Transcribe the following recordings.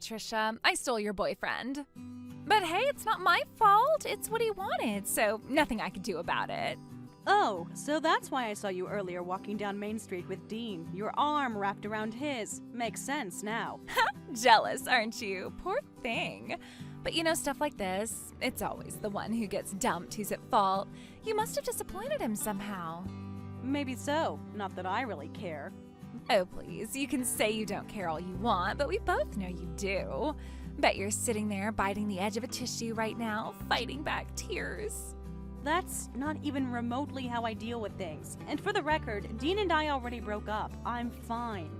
Patricia. I stole your boyfriend. But hey, it's not my fault. It's what he wanted, so nothing I could do about it. Oh, so that's why I saw you earlier walking down Main Street with Dean, your arm wrapped around his. Makes sense now. Jealous, aren't you? Poor thing. But you know, stuff like this, it's always the one who gets dumped who's at fault. You must have disappointed him somehow. Maybe so. Not that I really care. Oh, please, you can say you don't care all you want, but we both know you do. Bet you're sitting there biting the edge of a tissue right now, fighting back tears. That's not even remotely how I deal with things. And for the record, Dean and I already broke up. I'm fine.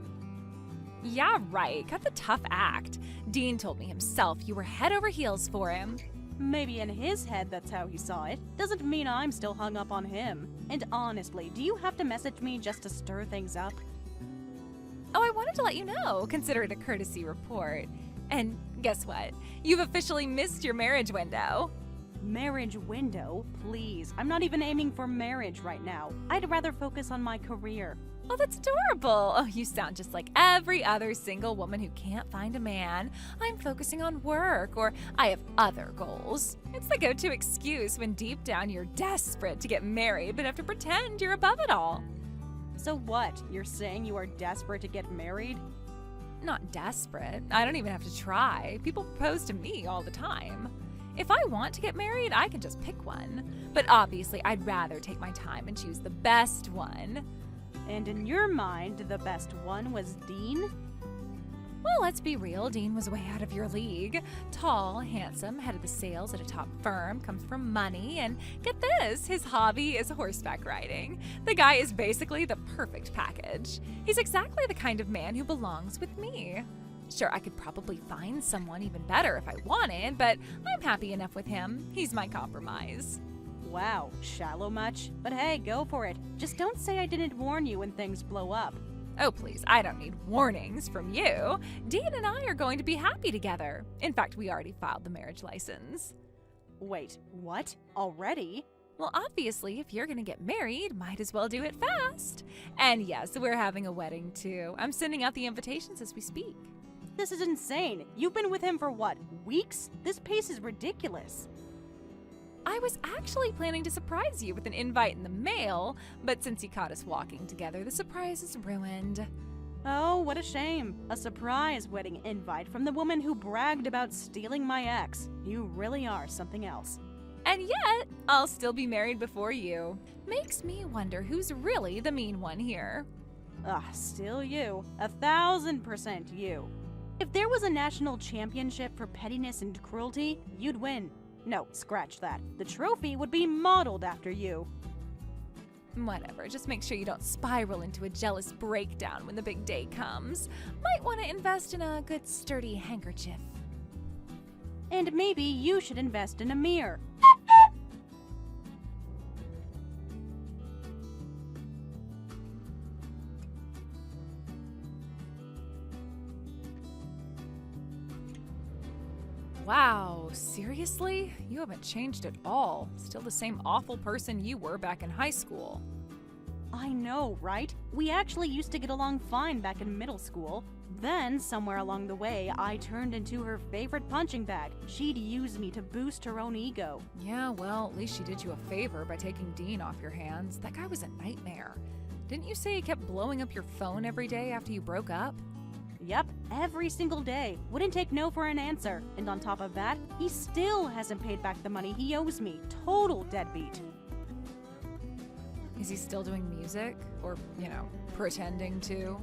Yeah, right. Cut the tough act. Dean told me himself you were head over heels for him. Maybe in his head that's how he saw it. Doesn't mean I'm still hung up on him. And honestly, do you have to message me just to stir things up? Oh, I wanted to let you know. Consider it a courtesy report. And guess what? You've officially missed your marriage window. Marriage window? Please. I'm not even aiming for marriage right now. I'd rather focus on my career. Oh, that's adorable. Oh, you sound just like every other single woman who can't find a man. I'm focusing on work, or I have other goals. It's the go-to excuse when deep down you're desperate to get married but have to pretend you're above it all. So what? You're saying you are desperate to get married? Not desperate. I don't even have to try. People propose to me all the time. If I want to get married, I can just pick one. But obviously, I'd rather take my time and choose the best one. And in your mind, the best one was Dean? Well, let's be real. Dean was way out of your league. Tall, handsome, head of the sales at a top firm, comes from money, and get this, his hobby is horseback riding. The guy is basically the perfect package. He's exactly the kind of man who belongs with me. Sure, I could probably find someone even better if I wanted, but I'm happy enough with him. He's my compromise. Wow, shallow much? But hey, go for it. Just don't say I didn't warn you when things blow up. Oh, please, I don't need warnings from you. Dean and I are going to be happy together. In fact, we already filed the marriage license. Wait, what? Already? Well, obviously, if you're going to get married, might as well do it fast. And yes, we're having a wedding too. I'm sending out the invitations as we speak. This is insane. You've been with him for what, weeks? This pace is ridiculous. I was actually planning to surprise you with an invite in the mail, but since you caught us walking together, the surprise is ruined. Oh, what a shame. A surprise wedding invite from the woman who bragged about stealing my ex. You really are something else. And yet, I'll still be married before you. Makes me wonder who's really the mean one here. Still you. 1,000% you. If there was a national championship for pettiness and cruelty, you'd win. No, scratch that. The trophy would be modeled after you. Whatever, just make sure you don't spiral into a jealous breakdown when the big day comes. Might want to invest in a good sturdy handkerchief. And maybe you should invest in a mirror. Wow, seriously? You haven't changed at all. Still the same awful person you were back in high school. I know, right? We actually used to get along fine back in middle school. Then, somewhere along the way, I turned into her favorite punching bag. She'd use me to boost her own ego. Yeah, well, at least she did you a favor by taking Dean off your hands. That guy was a nightmare. Didn't you say he kept blowing up your phone every day after you broke up? Yep, every single day. Wouldn't take no for an answer. And on top of that, he still hasn't paid back the money he owes me. Total deadbeat. Is he still doing music? Or, pretending to?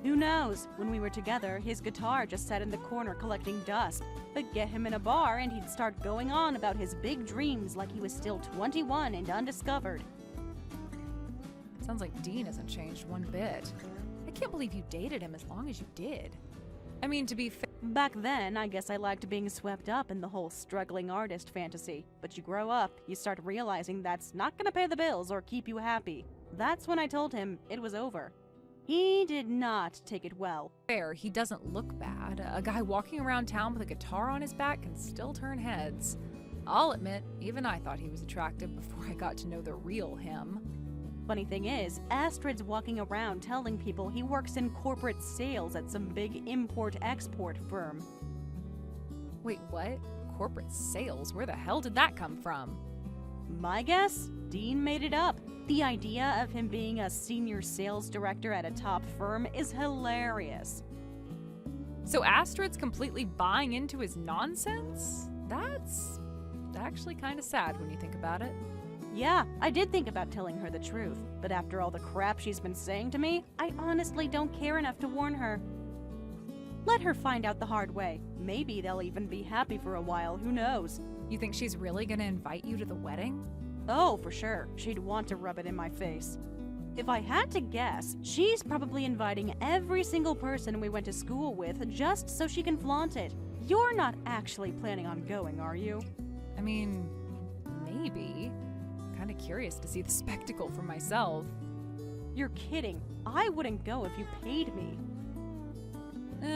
Who knows? When we were together, his guitar just sat in the corner collecting dust. But get him in a bar and he'd start going on about his big dreams like he was still 21 and undiscovered. Sounds like Dean hasn't changed one bit. I can't believe you dated him as long as you did. I mean, to be fair. Back then, I guess I liked being swept up in the whole struggling artist fantasy. But you grow up, you start realizing that's not gonna pay the bills or keep you happy. That's when I told him it was over. He did not take it well. He doesn't look bad. A guy walking around town with a guitar on his back can still turn heads. I'll admit, even I thought he was attractive before I got to know the real him. Funny thing is, Astrid's walking around telling people he works in corporate sales at some big import-export firm. Wait, what? Corporate sales? Where the hell did that come from? My guess? Dean made it up. The idea of him being a senior sales director at a top firm is hilarious. So Astrid's completely buying into his nonsense? That's actually kind of sad when you think about it. Yeah, I did think about telling her the truth, but after all the crap she's been saying to me, I honestly don't care enough to warn her. Let her find out the hard way. Maybe they'll even be happy for a while, who knows? You think she's really gonna invite you to the wedding? Oh, for sure. She'd want to rub it in my face. If I had to guess, she's probably inviting every single person we went to school with just so she can flaunt it. You're not actually planning on going, are you? I mean, maybe. Kind of curious to see the spectacle for myself. You're kidding. I wouldn't go if you paid me.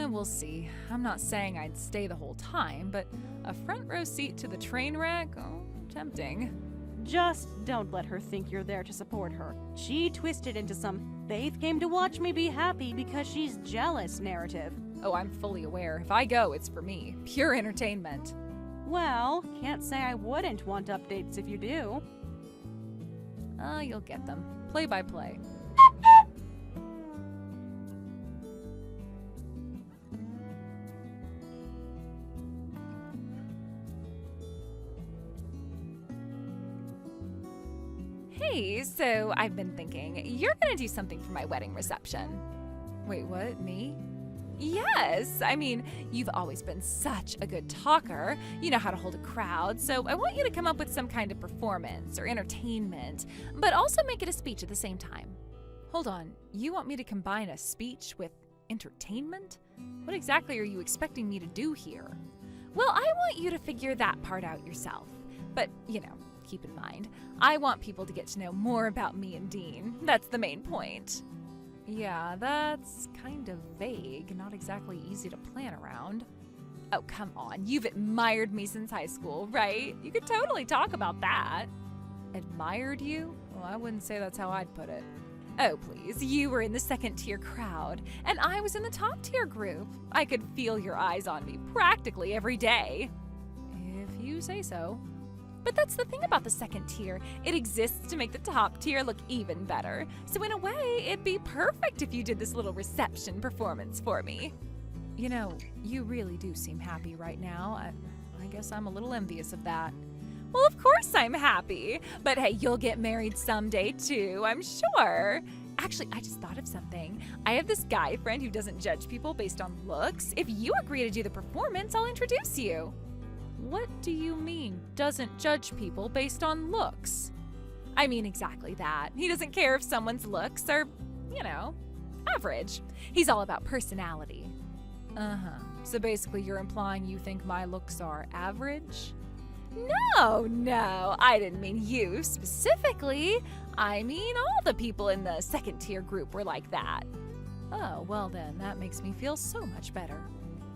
We'll see. I'm not saying I'd stay the whole time, but a front row seat to the train wreck? Oh, tempting. Just don't let her think you're there to support her. She twisted into some Faith came to watch me be happy because she's jealous narrative. Oh, I'm fully aware. If I go, it's for me. Pure entertainment. Well, can't say I wouldn't want updates if you do. You'll get them. Play by play. Hey, so I've been thinking, you're gonna do something for my wedding reception. Wait, what? Me? Yes! I mean, you've always been such a good talker. You know how to hold a crowd, so I want you to come up with some kind of performance or entertainment, but also make it a speech at the same time. Hold on, you want me to combine a speech with entertainment? What exactly are you expecting me to do here? Well, I want you to figure that part out yourself. But, keep in mind, I want people to get to know more about me and Dean. That's the main point. Yeah, that's kind of vague, not exactly easy to plan around. Oh, come on, you've admired me since high school, right? You could totally talk about that. Admired you? Well, I wouldn't say that's how I'd put it. Oh, please, you were in the second-tier crowd, and I was in the top-tier group. I could feel your eyes on me practically every day. If you say so. But that's the thing about the second tier. It exists to make the top tier look even better. So in a way, it'd be perfect if you did this little reception performance for me. You really do seem happy right now. I guess I'm a little envious of that. Well, of course I'm happy. But hey, you'll get married someday too, I'm sure. Actually, I just thought of something. I have this guy friend who doesn't judge people based on looks. If you agree to do the performance, I'll introduce you. What do you mean, doesn't judge people based on looks? I mean exactly that. He doesn't care if someone's looks are, average. He's all about personality. So basically you're implying you think my looks are average? No, I didn't mean you specifically. I mean all the people in the second tier group were like that. Oh, well then, that makes me feel so much better.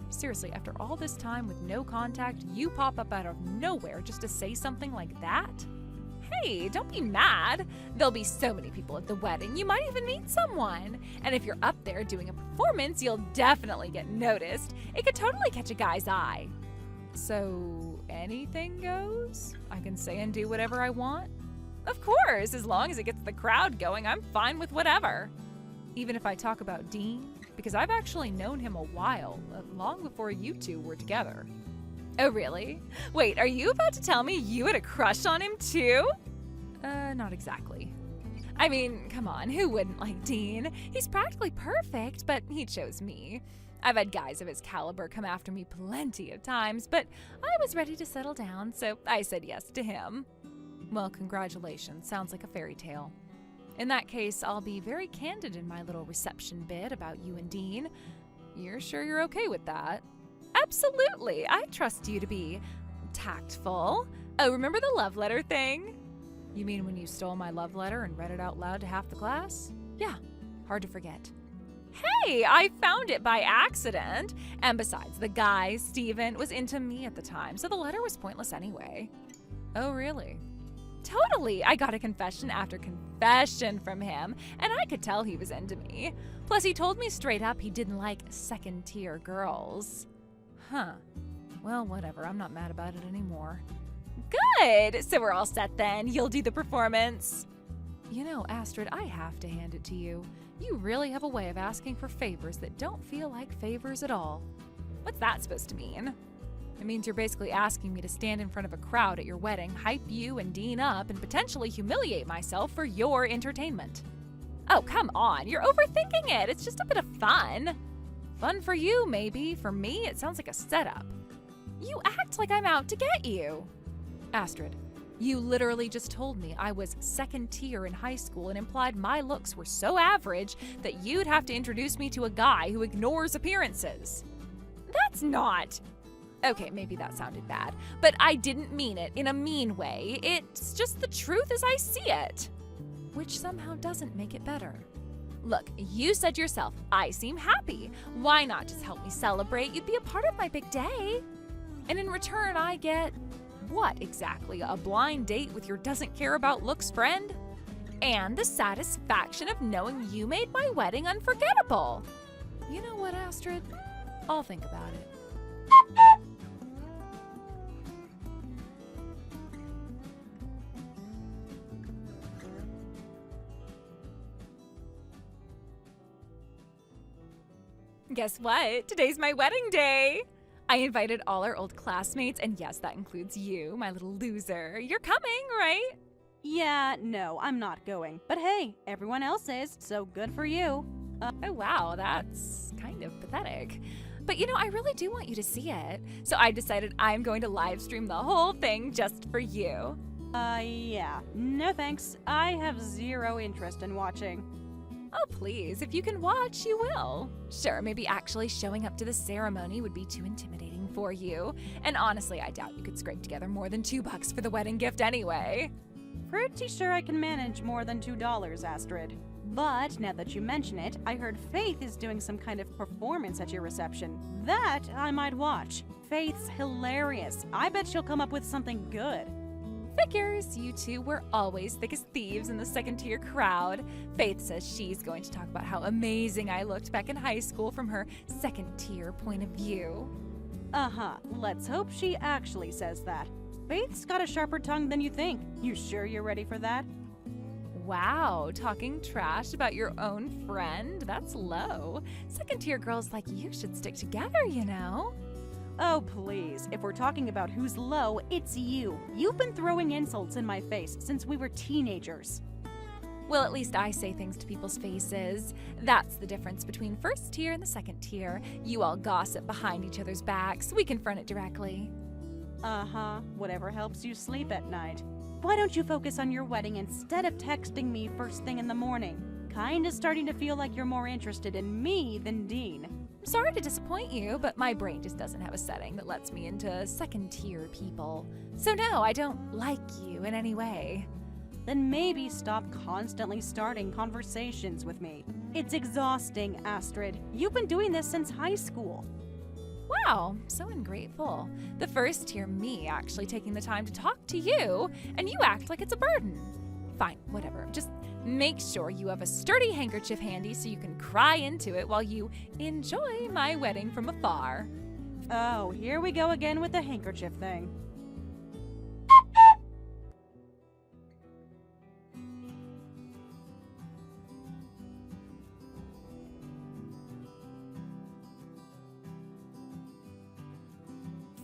Seriously, after all this time with no contact, you pop up out of nowhere just to say something like that? Hey, don't be mad. There'll be so many people at the wedding, you might even meet someone. And if you're up there doing a performance, you'll definitely get noticed. It could totally catch a guy's eye. So, anything goes? I can say and do whatever I want? Of course, as long as it gets the crowd going, I'm fine with whatever. Even if I talk about Dean? Because I've actually known him a while, long before you two were together. Oh, really? Wait, are you about to tell me you had a crush on him too? Not exactly. I mean, come on, who wouldn't like Dean? He's practically perfect, but he chose me. I've had guys of his caliber come after me plenty of times, but I was ready to settle down, so I said yes to him. Well, congratulations. Sounds like a fairy tale. In that case, I'll be very candid in my little reception bit about you and Dean. You're sure you're okay with that? Absolutely. I trust you to be tactful. Oh, remember the love letter thing? You mean when you stole my love letter and read it out loud to half the class? Yeah, hard to forget. Hey, I found it by accident. And besides, the guy, Steven, was into me at the time, so the letter was pointless anyway. Oh, really? Totally. I got a confession after confession from him, and I could tell he was into me. Plus, he told me straight up he didn't like second-tier girls. Huh. Well, whatever. I'm not mad about it anymore. Good! So we're all set then. You'll do the performance. You know, Astrid, I have to hand it to you. You really have a way of asking for favors that don't feel like favors at all. What's that supposed to mean? It means you're basically asking me to stand in front of a crowd at your wedding, hype you and Dean up, and potentially humiliate myself for your entertainment. Oh, come on. You're overthinking it. It's just a bit of fun. Fun for you, maybe. For me, it sounds like a setup. You act like I'm out to get you. Astrid, you literally just told me I was second tier in high school and implied my looks were so average that you'd have to introduce me to a guy who ignores appearances. That's not... Okay, maybe that sounded bad, but I didn't mean it in a mean way. It's just the truth as I see it. Which somehow doesn't make it better. Look, you said yourself, I seem happy. Why not just help me celebrate? You'd be a part of my big day. And in return, I get... what exactly? A blind date with your doesn't care about looks friend? And the satisfaction of knowing you made my wedding unforgettable. You know what, Astrid? I'll think about it. Guess what? Today's my wedding day. I invited all our old classmates, and yes, that includes you, my little loser. You're coming, right? Yeah, no, I'm not going. But hey, everyone else is, so good for you. Oh wow, that's kind of pathetic. But you know, I really do want you to see it. So I decided I'm going to live stream the whole thing just for you. Yeah. No thanks. I have zero interest in watching. Oh, please, if you can watch, you will. Sure, maybe actually showing up to the ceremony would be too intimidating for you. And honestly, I doubt you could scrape together more than $2 for the wedding gift anyway. Pretty sure I can manage more than $2, Astrid. But now that you mention it, I heard Faith is doing some kind of performance at your reception. That I might watch. Faith's hilarious. I bet she'll come up with something good. Figures, you two were always thick as thieves in the second tier crowd. Faith says she's going to talk about how amazing I looked back in high school from her second tier point of view. Uh-huh. Let's hope she actually says that. Faith's got a sharper tongue than you think. You sure you're ready for that? Wow, talking trash about your own friend? That's low. Second tier girls like you should stick together, you know? Oh, please. If we're talking about who's low, it's you. You've been throwing insults in my face since we were teenagers. Well, at least I say things to people's faces. That's the difference between first tier and the second tier. You all gossip behind each other's backs. We confront it directly. Uh-huh. Whatever helps you sleep at night. Why don't you focus on your wedding instead of texting me first thing in the morning? Kinda starting to feel like you're more interested in me than Dean. I'm sorry to disappoint you, but my brain just doesn't have a setting that lets me into second-tier people. So no, I don't like you in any way. Then maybe stop constantly starting conversations with me. It's exhausting, Astrid. You've been doing this since high school. Wow, so ungrateful. The first-tier me actually taking the time to talk to you, and you act like it's a burden. Fine, whatever. Just make sure you have a sturdy handkerchief handy so you can cry into it while you enjoy my wedding from afar. Oh, here we go again with the handkerchief thing.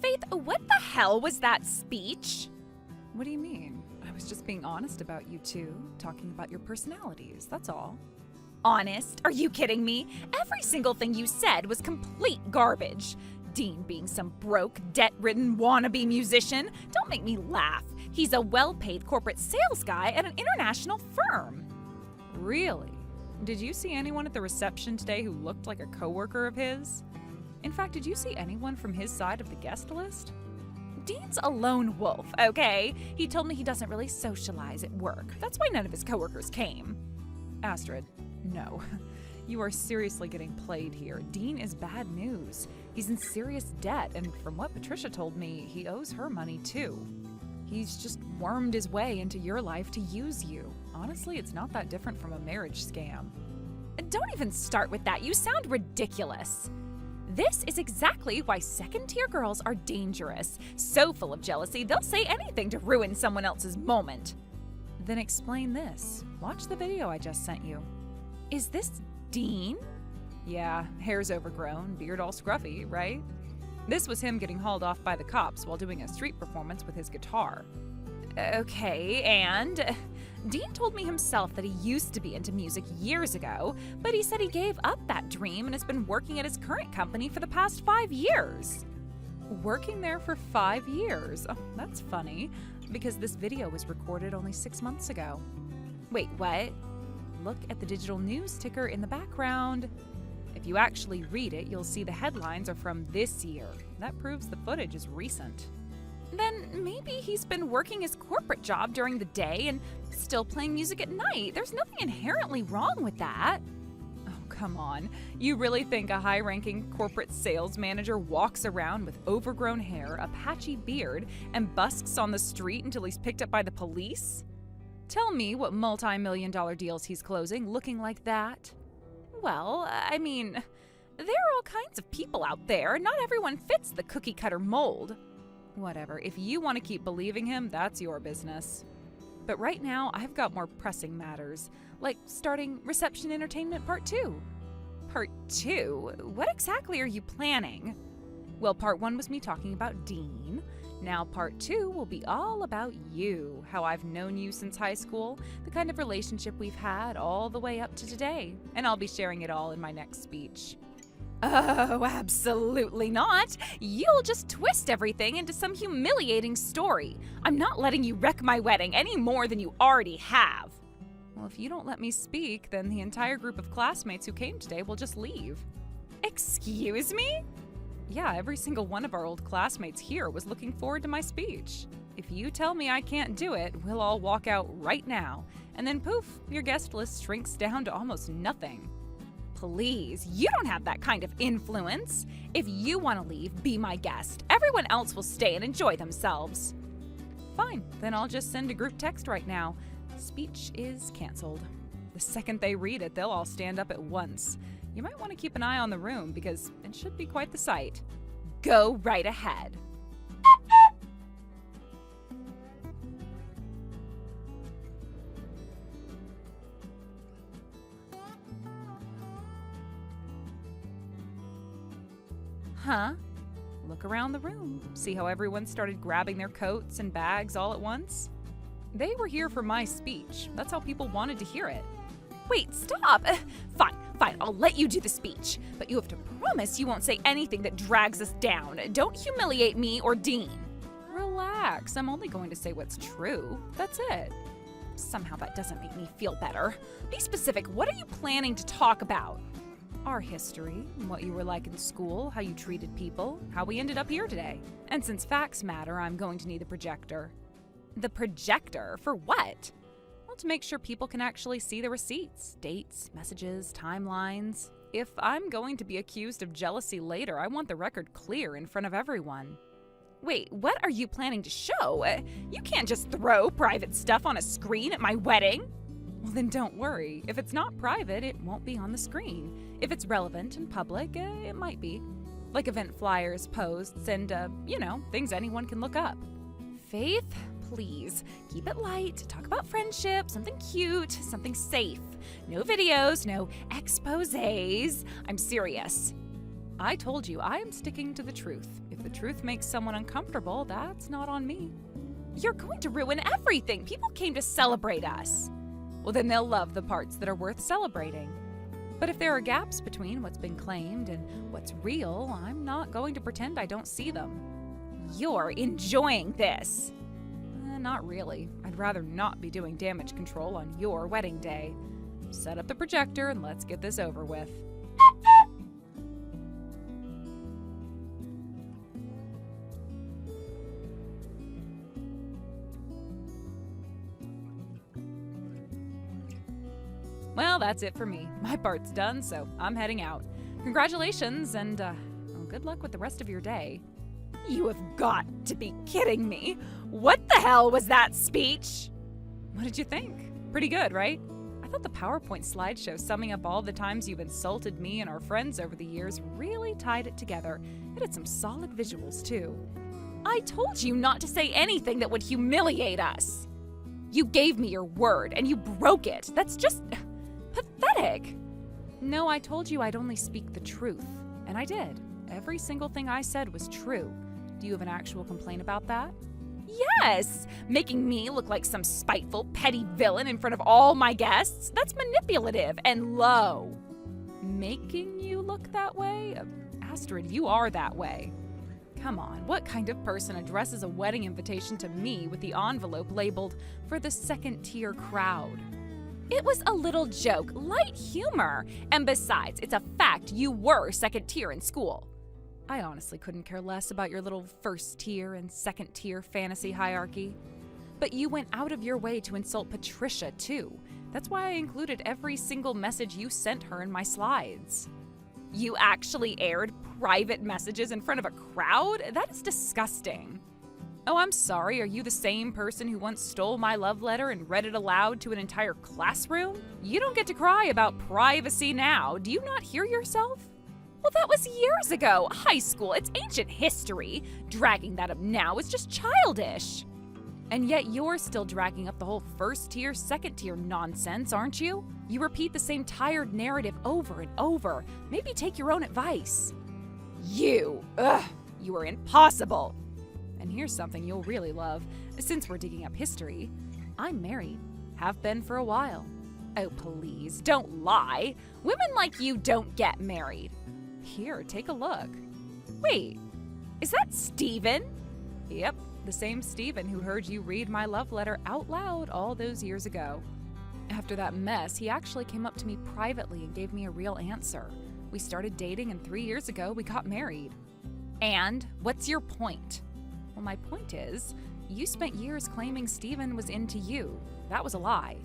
Faith, what the hell was that speech? What do you mean? I was just being honest about you two, talking about your personalities, that's all. Honest? Are you kidding me? Every single thing you said was complete garbage. Dean being some broke, debt-ridden wannabe musician. Don't make me laugh. He's a well-paid corporate sales guy at an international firm. Really? Did you see anyone at the reception today who looked like a coworker of his? In fact, did you see anyone from his side of the guest list? Dean's a lone wolf, okay? He told me he doesn't really socialize at work. That's why none of his coworkers came. Astrid, no. You are seriously getting played here. Dean is bad news. He's in serious debt, and from what Patricia told me, he owes her money too. He's just wormed his way into your life to use you. Honestly, it's not that different from a marriage scam. Don't even start with that. You sound ridiculous. This is exactly why second-tier girls are dangerous. So full of jealousy, they'll say anything to ruin someone else's moment. Then explain this. Watch the video I just sent you. Is this Dean? Yeah, hair's overgrown, beard all scruffy, right? This was him getting hauled off by the cops while doing a street performance with his guitar. Okay, and Dean told me himself that he used to be into music years ago, but he said he gave up that dream and has been working at his current company for the past 5 years. Working there for 5 years? Oh, that's funny, because this video was recorded only 6 months ago. Wait, what? Look at the digital news ticker in the background. If you actually read it, you'll see the headlines are from this year. That proves the footage is recent. Then maybe he's been working his corporate job during the day and still playing music at night. There's nothing inherently wrong with that. Oh, come on. You really think a high-ranking corporate sales manager walks around with overgrown hair, a patchy beard, and busks on the street until he's picked up by the police? Tell me what multi-million-dollar deals he's closing looking like that. Well, I mean, there are all kinds of people out there. Not everyone fits the cookie-cutter mold. Whatever, if you want to keep believing him, that's your business. But right now, I've got more pressing matters, like starting Reception Entertainment Part 2. Part 2? What exactly are you planning? Well, Part 1 was me talking about Dean. Now Part 2 will be all about you, how I've known you since high school, the kind of relationship we've had all the way up to today, and I'll be sharing it all in my next speech. Oh, absolutely not. You'll just twist everything into some humiliating story. I'm not letting you wreck my wedding any more than you already have. Well, if you don't let me speak, then the entire group of classmates who came today will just leave. Excuse me? Yeah, every single one of our old classmates here was looking forward to my speech. If you tell me I can't do it, we'll all walk out right now. And then poof, your guest list shrinks down to almost nothing. Please, you don't have that kind of influence. If you want to leave, be my guest. Everyone else will stay and enjoy themselves. Fine, then I'll just send a group text right now. Speech is canceled. The second they read it, they'll all stand up at once. You might want to keep an eye on the room because it should be quite the sight. Go right ahead. Huh? Look around the room. See how everyone started grabbing their coats and bags all at once? They were here for my speech. That's how people wanted to hear it. Wait, stop! Fine, I'll let you do the speech. But you have to promise you won't say anything that drags us down. Don't humiliate me or Dean. Relax, I'm only going to say what's true. That's it. Somehow that doesn't make me feel better. Be specific, what are you planning to talk about? Our history, what you were like in school, how you treated people, how we ended up here today. And since facts matter, I'm going to need the projector. The projector? For what? Well, to make sure people can actually see the receipts, dates, messages, timelines. If I'm going to be accused of jealousy later, I want the record clear in front of everyone. Wait, what are you planning to show? You can't just throw private stuff on a screen at my wedding. Well, then don't worry. If it's not private, it won't be on the screen. If it's relevant and public, it might be. Like event flyers, posts, and, things anyone can look up. Faith, please, keep it light. Talk about friendship, something cute, something safe. No videos, no exposés. I'm serious. I told you I am sticking to the truth. If the truth makes someone uncomfortable, that's not on me. You're going to ruin everything. People came to celebrate us. Well, then they'll love the parts that are worth celebrating. But if there are gaps between what's been claimed and what's real, I'm not going to pretend I don't see them. You're enjoying this. Not really. I'd rather not be doing damage control on your wedding day. Set up the projector and let's get this over with. Well, that's it for me. My part's done, so I'm heading out. Congratulations, and good luck with the rest of your day. You have got to be kidding me. What the hell was that speech? What did you think? Pretty good, right? I thought the PowerPoint slideshow summing up all the times you've insulted me and our friends over the years really tied it together. It had some solid visuals, too. I told you not to say anything that would humiliate us. You gave me your word, and you broke it. That's just pathetic. No, I told you I'd only speak the truth, and I did. Every single thing I said was true. Do you have an actual complaint about that? Yes! Making me look like some spiteful, petty villain in front of all my guests? That's manipulative and low. Making you look that way? Astrid, you are that way. Come on, what kind of person addresses a wedding invitation to me with the envelope labeled for the second-tier crowd? It was a little joke, light humor. And besides, it's a fact you were second tier in school. I honestly couldn't care less about your little first tier and second tier fantasy hierarchy. But you went out of your way to insult Patricia, too. That's why I included every single message you sent her in my slides. You actually aired private messages in front of a crowd? That is disgusting. Oh, I'm sorry, are you the same person who once stole my love letter and read it aloud to an entire classroom? You don't get to cry about privacy now. Do you not hear yourself? Well, that was years ago. High school, it's ancient history. Dragging that up now is just childish. And yet you're still dragging up the whole first tier, second tier nonsense, aren't you? You repeat the same tired narrative over and over. Maybe take your own advice. You are impossible. And here's something you'll really love. Since we're digging up history, I'm married. Have been for a while. Oh, please, don't lie. Women like you don't get married. Here, take a look. Wait, is that Steven? Yep, the same Steven who heard you read my love letter out loud all those years ago. After that mess, he actually came up to me privately and gave me a real answer. We started dating, and 3 years ago, we got married. And what's your point? Well, my point is, you spent years claiming Steven was into you. That was a lie.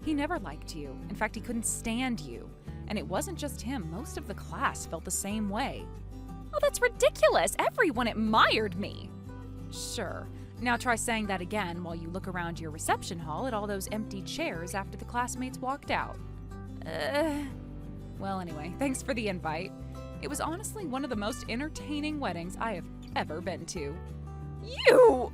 He never liked you. In fact, he couldn't stand you. And it wasn't just him. Most of the class felt the same way. Oh, that's ridiculous. Everyone admired me. Sure. Now try saying that again while you look around your reception hall at all those empty chairs after the classmates walked out. Well, anyway, thanks for the invite. It was honestly one of the most entertaining weddings I have ever been to. You!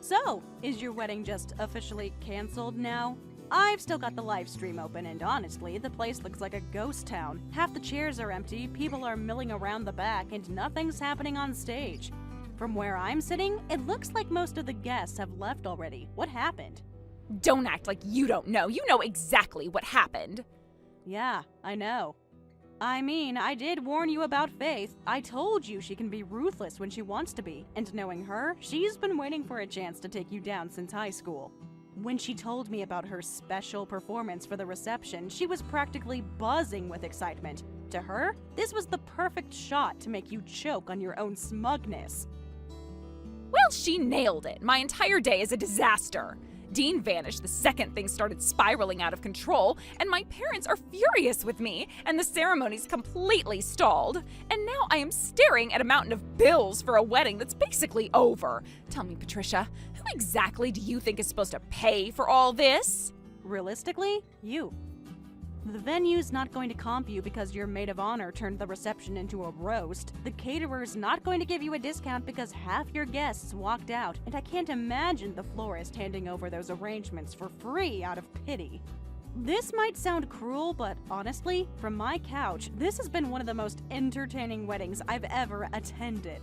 So, is your wedding just officially canceled now? I've still got the live stream open, and honestly, the place looks like a ghost town. Half the chairs are empty, people are milling around the back, and nothing's happening on stage. From where I'm sitting, it looks like most of the guests have left already. What happened? Don't act like you don't know. You know exactly what happened. Yeah, I know. I mean, I did warn you about Faith. I told you she can be ruthless when she wants to be, and knowing her, she's been waiting for a chance to take you down since high school. When she told me about her special performance for the reception, she was practically buzzing with excitement. To her, this was the perfect shot to make you choke on your own smugness. Well, she nailed it. My entire day is a disaster. Dean vanished the second things started spiraling out of control, and my parents are furious with me, and the ceremony's completely stalled. And now I am staring at a mountain of bills for a wedding that's basically over. Tell me, Patricia, who exactly do you think is supposed to pay for all this? Realistically, you. The venue's not going to comp you because your maid of honor turned the reception into a roast. The caterer's not going to give you a discount because half your guests walked out, and I can't imagine the florist handing over those arrangements for free out of pity. This might sound cruel, but honestly, from my couch, this has been one of the most entertaining weddings I've ever attended.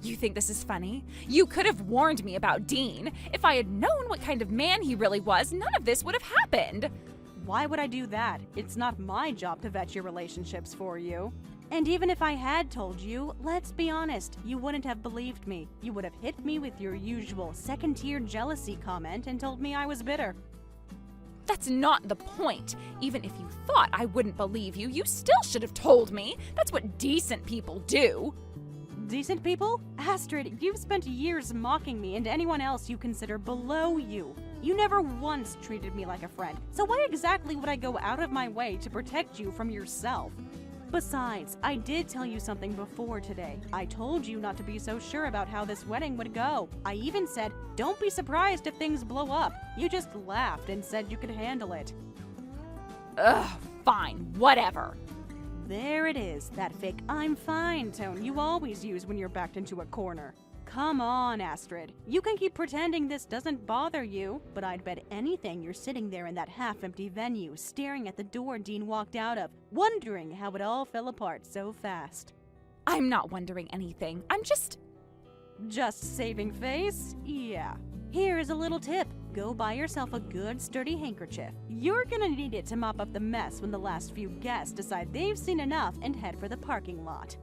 You think this is funny? You could have warned me about Dean. If I had known what kind of man he really was, none of this would have happened. Why would I do that? It's not my job to vet your relationships for you. And even if I had told you, let's be honest, you wouldn't have believed me. You would have hit me with your usual second-tier jealousy comment and told me I was bitter. That's not the point. Even if you thought I wouldn't believe you, you still should have told me. That's what decent people do. Decent people? Astrid, you've spent years mocking me and anyone else you consider below you. You never once treated me like a friend, so why exactly would I go out of my way to protect you from yourself? Besides, I did tell you something before today. I told you not to be so sure about how this wedding would go. I even said, don't be surprised if things blow up. You just laughed and said you could handle it. Ugh, fine, whatever. There it is, that fake I'm fine tone you always use when you're backed into a corner. Come on, Astrid. You can keep pretending this doesn't bother you, but I'd bet anything you're sitting there in that half-empty venue, staring at the door Dean walked out of, wondering how it all fell apart so fast. I'm not wondering anything. I'm just saving face? Yeah. Here's a little tip. Go buy yourself a good, sturdy handkerchief. You're gonna need it to mop up the mess when the last few guests decide they've seen enough and head for the parking lot.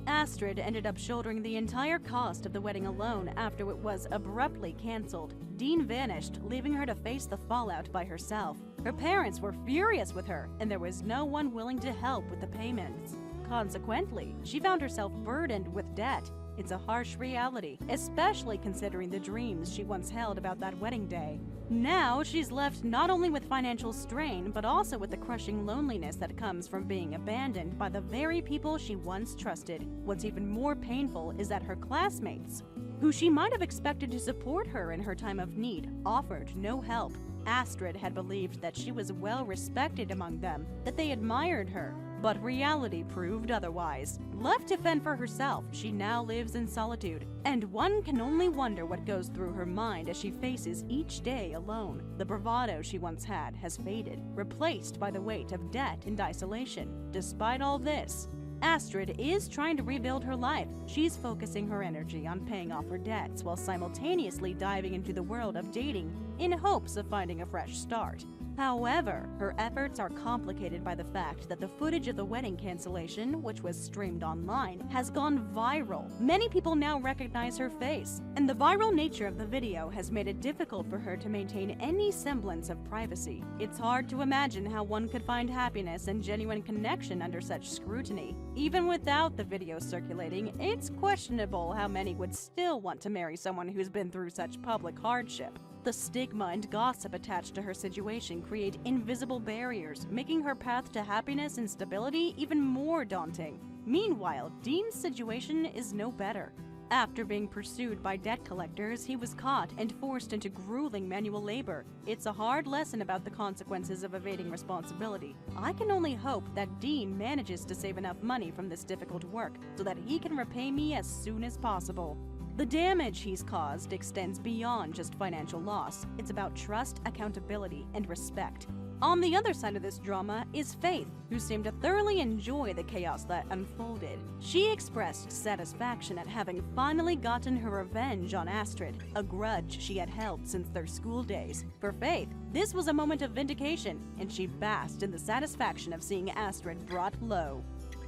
Astrid ended up shouldering the entire cost of the wedding alone after it was abruptly cancelled. Dean vanished, leaving her to face the fallout by herself. Her parents were furious with her, and there was no one willing to help with the payments. Consequently, she found herself burdened with debt. It's a harsh reality, especially considering the dreams she once held about that wedding day. Now, she's left not only with financial strain, but also with the crushing loneliness that comes from being abandoned by the very people she once trusted. What's even more painful is that her classmates, who she might have expected to support her in her time of need, offered no help. Astrid had believed that she was well respected among them, that they admired her. But reality proved otherwise. Left to fend for herself, she now lives in solitude, and one can only wonder what goes through her mind as she faces each day alone. The bravado she once had has faded, replaced by the weight of debt and isolation. Despite all this, Astrid is trying to rebuild her life. She's focusing her energy on paying off her debts while simultaneously diving into the world of dating in hopes of finding a fresh start. However, her efforts are complicated by the fact that the footage of the wedding cancellation, which was streamed online, has gone viral. Many people now recognize her face, and the viral nature of the video has made it difficult for her to maintain any semblance of privacy. It's hard to imagine how one could find happiness and genuine connection under such scrutiny. Even without the video circulating, it's questionable how many would still want to marry someone who's been through such public hardship. The stigma and gossip attached to her situation create invisible barriers, making her path to happiness and stability even more daunting. Meanwhile, Dean's situation is no better. After being pursued by debt collectors, he was caught and forced into grueling manual labor. It's a hard lesson about the consequences of evading responsibility. I can only hope that Dean manages to save enough money from this difficult work so that he can repay me as soon as possible. The damage he's caused extends beyond just financial loss. It's about trust, accountability, and respect. On the other side of this drama is Faith, who seemed to thoroughly enjoy the chaos that unfolded. She expressed satisfaction at having finally gotten her revenge on Astrid, a grudge she had held since their school days. For Faith, this was a moment of vindication, and she basked in the satisfaction of seeing Astrid brought low.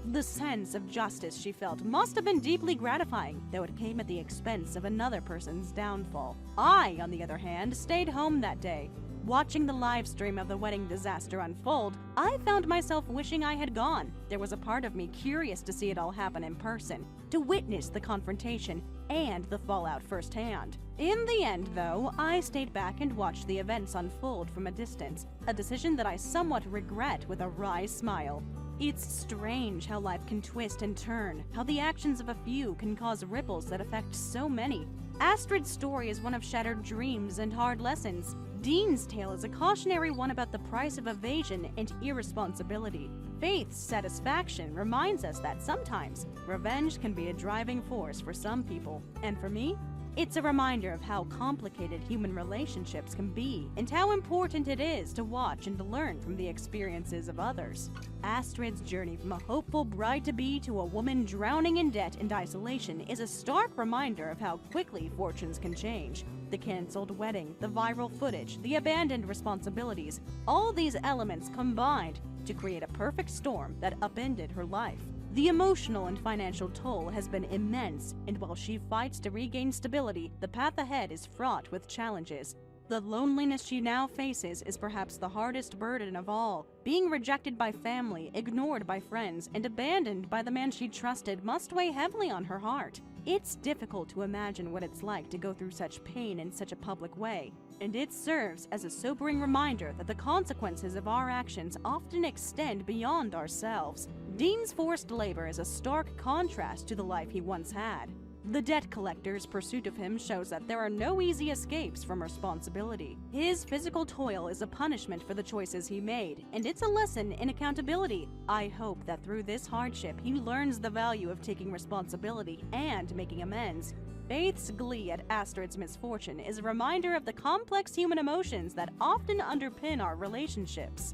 The sense of justice she felt must have been deeply gratifying, though it came at the expense of another person's downfall. I, on the other hand, stayed home that day. Watching the live stream of the wedding disaster unfold, I found myself wishing I had gone. There was a part of me curious to see it all happen in person, to witness the confrontation and the fallout firsthand. In the end, though, I stayed back and watched the events unfold from a distance, a decision that I somewhat regret with a wry smile. It's strange how life can twist and turn, how the actions of a few can cause ripples that affect so many. Astrid's story is one of shattered dreams and hard lessons. Dean's tale is a cautionary one about the price of evasion and irresponsibility. Faith's satisfaction reminds us that sometimes revenge can be a driving force for some people, and for me, it's a reminder of how complicated human relationships can be and how important it is to watch and to learn from the experiences of others. Astrid's journey from a hopeful bride-to-be to a woman drowning in debt and isolation is a stark reminder of how quickly fortunes can change. The canceled wedding, the viral footage, the abandoned responsibilities, all these elements combined to create a perfect storm that upended her life. The emotional and financial toll has been immense, and while she fights to regain stability, the path ahead is fraught with challenges. The loneliness she now faces is perhaps the hardest burden of all. Being rejected by family, ignored by friends, and abandoned by the man she trusted must weigh heavily on her heart. It's difficult to imagine what it's like to go through such pain in such a public way, and it serves as a sobering reminder that the consequences of our actions often extend beyond ourselves. Dean's forced labor is a stark contrast to the life he once had. The debt collector's pursuit of him shows that there are no easy escapes from responsibility. His physical toil is a punishment for the choices he made, and it's a lesson in accountability. I hope that through this hardship, he learns the value of taking responsibility and making amends. Faith's glee at Astrid's misfortune is a reminder of the complex human emotions that often underpin our relationships.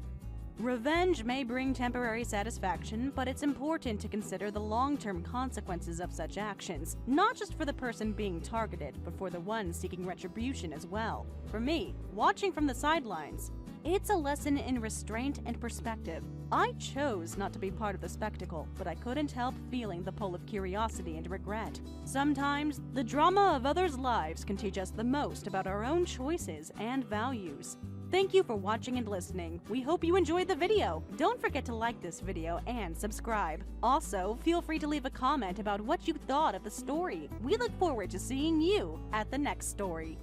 Revenge may bring temporary satisfaction, but it's important to consider the long-term consequences of such actions, not just for the person being targeted, but for the one seeking retribution as well. For me, watching from the sidelines, it's a lesson in restraint and perspective. I chose not to be part of the spectacle, but I couldn't help feeling the pull of curiosity and regret. Sometimes, the drama of others' lives can teach us the most about our own choices and values. Thank you for watching and listening. We hope you enjoyed the video. Don't forget to like this video and subscribe. Also, feel free to leave a comment about what you thought of the story. We look forward to seeing you at the next story.